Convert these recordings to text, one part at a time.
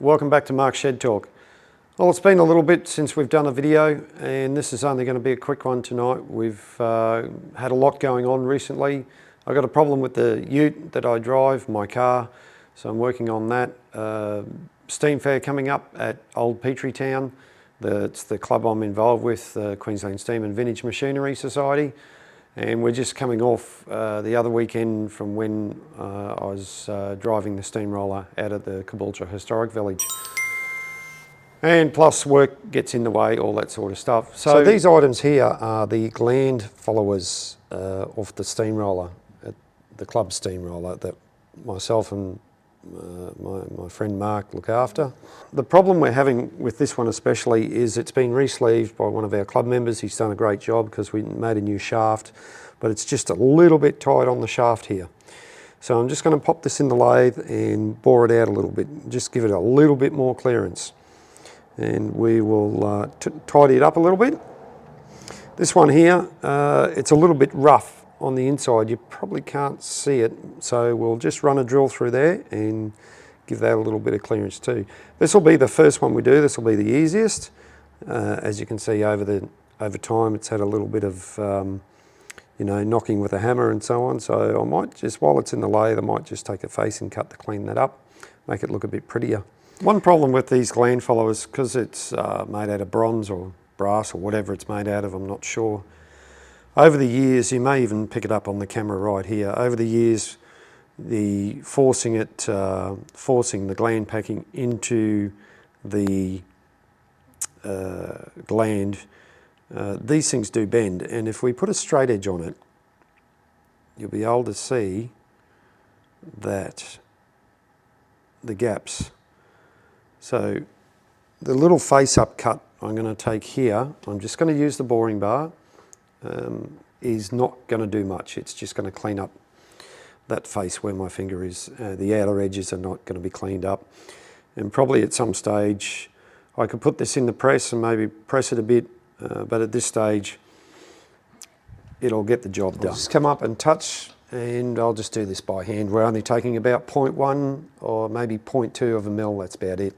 welcome back to Mark's Shed Talk. Well, it's been a little bit since we've done a video, and this is only going to be a quick one tonight. We've had a lot going on recently. I've got a problem with the ute that I drive, my car, so I'm working on that. Steam fair coming up at Old Petrie Town. It's the club I'm involved with, the Queensland Steam and Vintage Machinery Society. And we're just coming off the other weekend from when I was driving the steamroller out at the Caboolture Historic Village. And plus work gets in the way, all that sort of stuff. So these items here are the gland followers of the steamroller, at the club steamroller that myself and my friend Mark look after. The problem we're having with this one especially is it's been re-sleeved by one of our club members. He's done a great job because we made a new shaft, but it's just a little bit tight on the shaft here. So I'm just going to pop this in the lathe and bore it out a little bit, just give it a little bit more clearance. And we will tidy it up a little bit. This one here, it's a little bit rough on the inside. You probably can't see it, so we'll just run a drill through there and give that a little bit of clearance too. This will be the first one we do. This will be the easiest. As you can see, over time it's had a little bit of knocking with a hammer and so on. So I might just, while it's in the lathe, I might just take a facing cut to clean that up, make it look a bit prettier. One problem with these gland followers, because it's made out of bronze or brass or whatever it's made out of, I'm not sure. Over the years, you may even pick it up on the camera right here, over the years, forcing the gland packing into the gland, these things do bend, and if we put a straight edge on it, you'll be able to see that the gaps. So the little face-up cut I'm going to take here, I'm just going to use the boring bar, is not going to do much. It's just going to clean up that face where my finger is. The outer edges are not going to be cleaned up. And probably at some stage I could put this in the press and maybe press it a bit, but at this stage it'll get the job done. I'll just come up and touch, and I'll just do this by hand. We're only taking about 0.1 or maybe 0.2 of a mil, that's about it.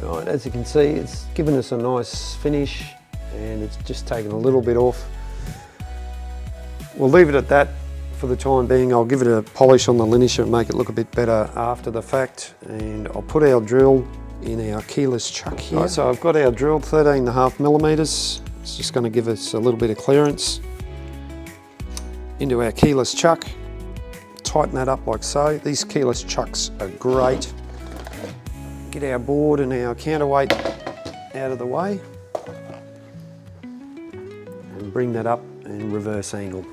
Right, as you can see, it's given us a nice finish, and it's just taken a little bit off. We'll leave it at that for the time being. I'll give it a polish on the linisher and make it look a bit better after the fact, and I'll put our drill in our keyless chuck here. Right, so I've got our drill 13.5 millimeters. It's just going to give us a little bit of clearance into our keyless chuck. Tighten that up like so. These keyless chucks are great. Get our board and our counterweight out of the way and bring that up and reverse angle.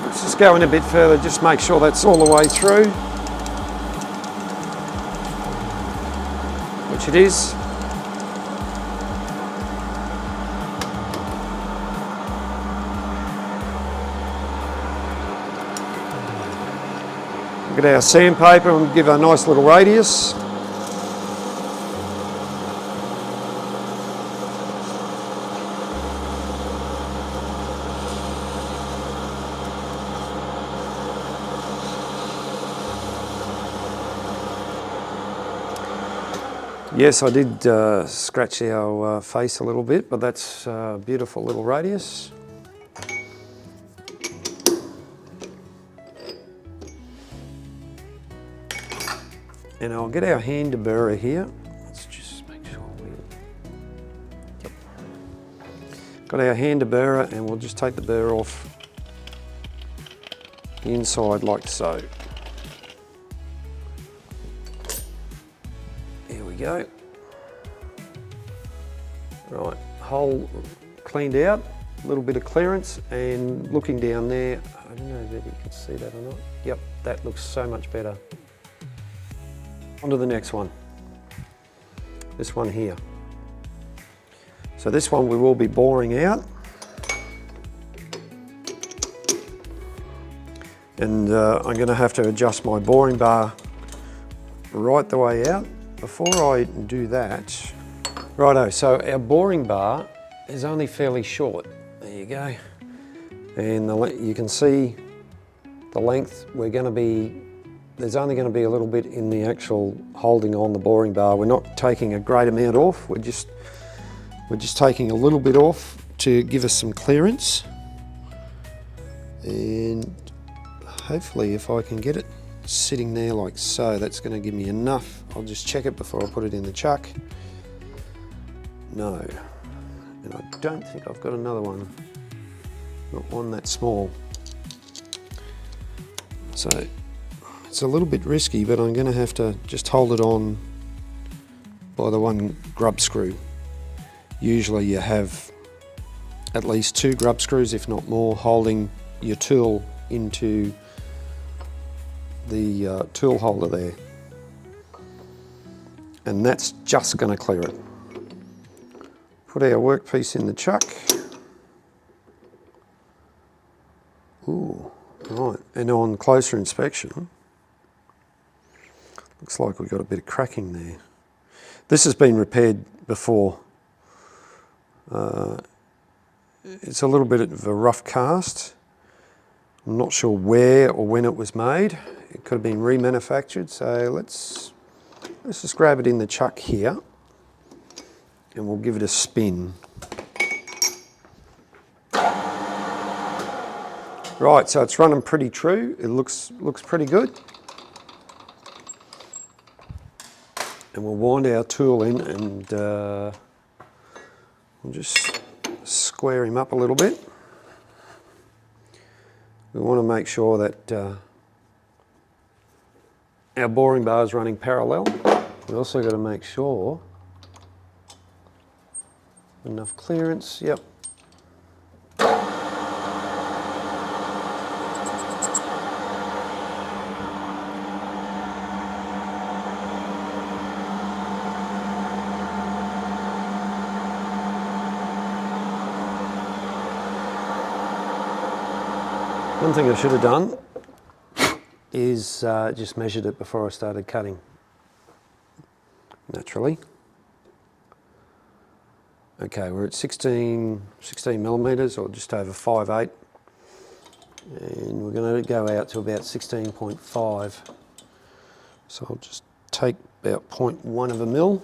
Let's just go in a bit further, just make sure that's all the way through, which it is. Look at our sandpaper and give a nice little radius. Yes, I did scratch our face a little bit, but that's a beautiful little radius. And I'll get our hand deburrer here. Let's just make sure we... Yep. Got our hand deburrer, and we'll just take the burr off the inside like so. Here we go. Right, hole cleaned out, a little bit of clearance, and looking down there, I don't know whether you can see that or not. Yep, that looks so much better. On to the next one. This one here. So this one we will be boring out. And I'm going to have to adjust my boring bar right the way out. Before I do that, righto, so our boring bar is only fairly short. There you go. And you can see the length. There's only going to be a little bit in the actual holding on the boring bar. We're not taking a great amount off. We're just taking a little bit off to give us some clearance. And hopefully, if I can get it sitting there like so, that's going to give me enough. I'll just check it before I put it in the chuck. No, and I don't think I've got another one. Not one that small. So it's a little bit risky, but I'm going to have to just hold it on by the one grub screw. Usually you have at least 2 grub screws, if not more, holding your tool into the tool holder there. And that's just going to clear it. Put our workpiece in the chuck. Ooh, right, and on closer inspection, looks like we've got a bit of cracking there. This has been repaired before. It's a little bit of a rough cast. I'm not sure where or when it was made. It could have been remanufactured, so let's just grab it in the chuck here and we'll give it a spin. Right, so it's running pretty true. It looks pretty good. And we'll wind our tool in and we'll just square him up a little bit. We want to make sure that our boring bar is running parallel. We also got to make sure enough clearance. Yep. One thing I should have done is just measured it before I started cutting, naturally. Okay, we're at 16 millimeters, or just over 5/8, and we're going to go out to about 16.5. So I'll just take about 0.1 of a mil.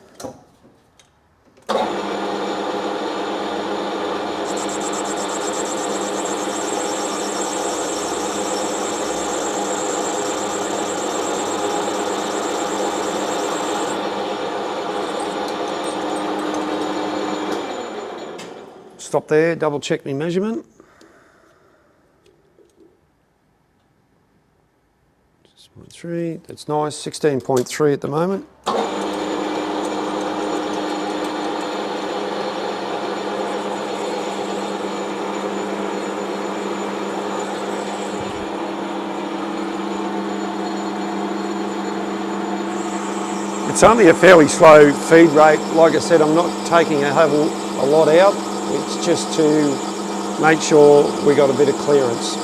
Stop there, double check my measurement. Just 0.3, that's nice, 16.3 at the moment. It's only a fairly slow feed rate. Like I said, I'm not taking a lot out. It's just to make sure we got a bit of clearance.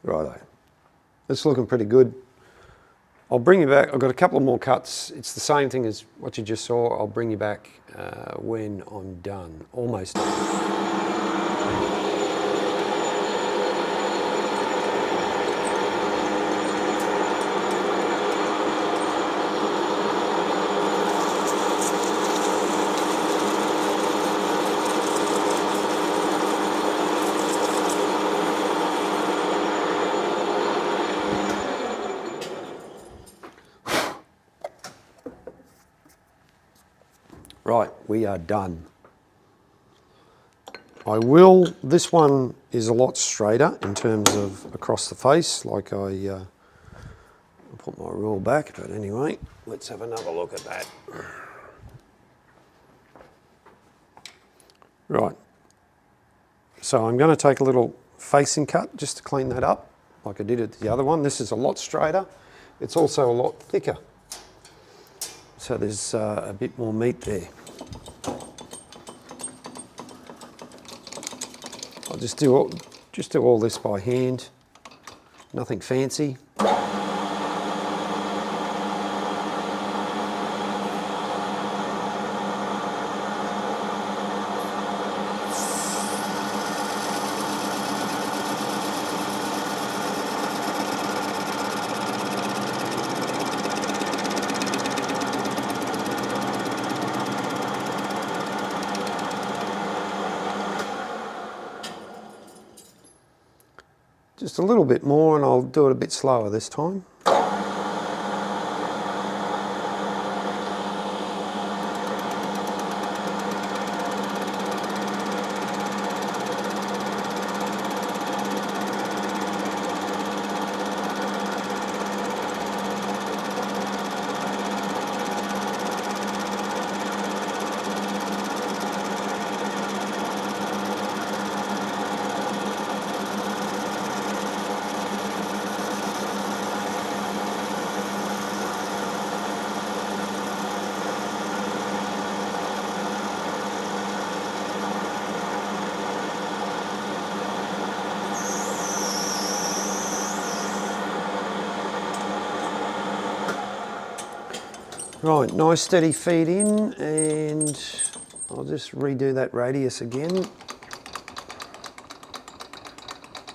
Righto. It's looking pretty good. I'll bring you back. I've got a couple of more cuts. It's the same thing as what you just saw. I'll bring you back when I'm done. Almost done. Right, we are done. This one is a lot straighter in terms of across the face, like I'll put my rule back, but anyway, let's have another look at that. Right, so I'm going to take a little facing cut just to clean that up, like I did at the other one. This is a lot straighter. It's also a lot thicker. So there's a bit more meat there. I'll just do all this by hand, nothing fancy. Just a little bit more, and I'll do it a bit slower this time. Right, nice steady feed in, and I'll just redo that radius again.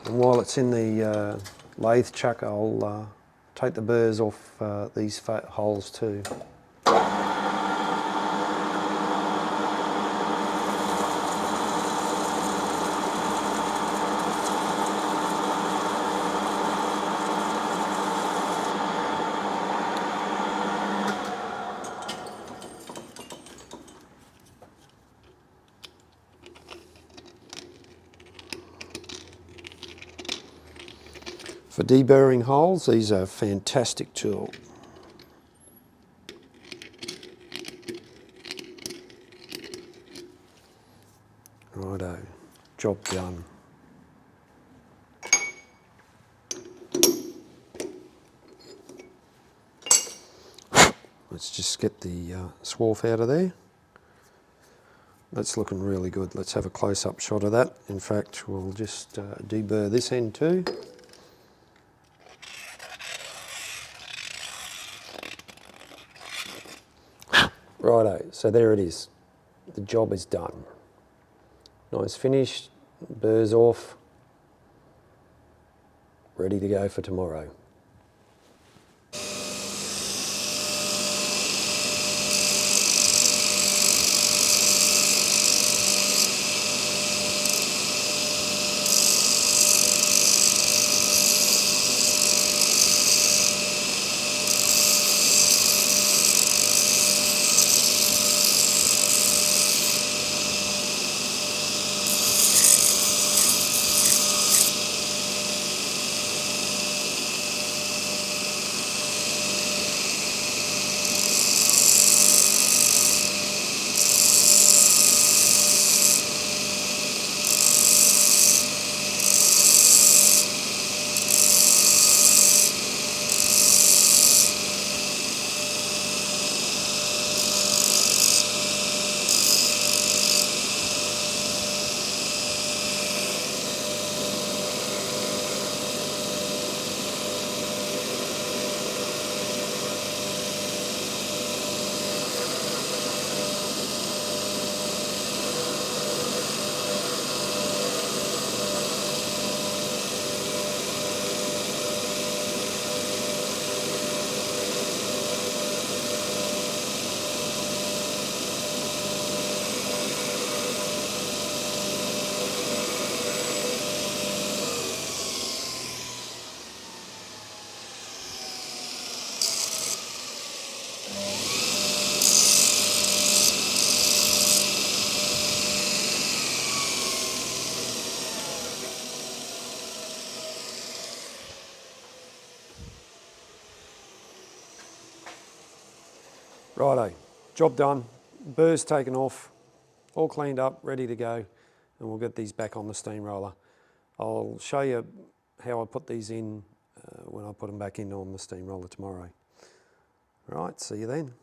And while it's in the lathe chuck, I'll take the burrs off these holes too. For deburring holes, these are a fantastic tool. Righto, job done. Let's just get the swarf out of there. That's looking really good. Let's have a close-up shot of that. In fact, we'll just deburr this end too. Righto, so there it is. The job is done. Nice finish, burrs off, ready to go for tomorrow. Righto, job done, burrs taken off, all cleaned up, ready to go, and we'll get these back on the steamroller. I'll show you how I put these in when I put them back in on the steamroller tomorrow. Right, see you then.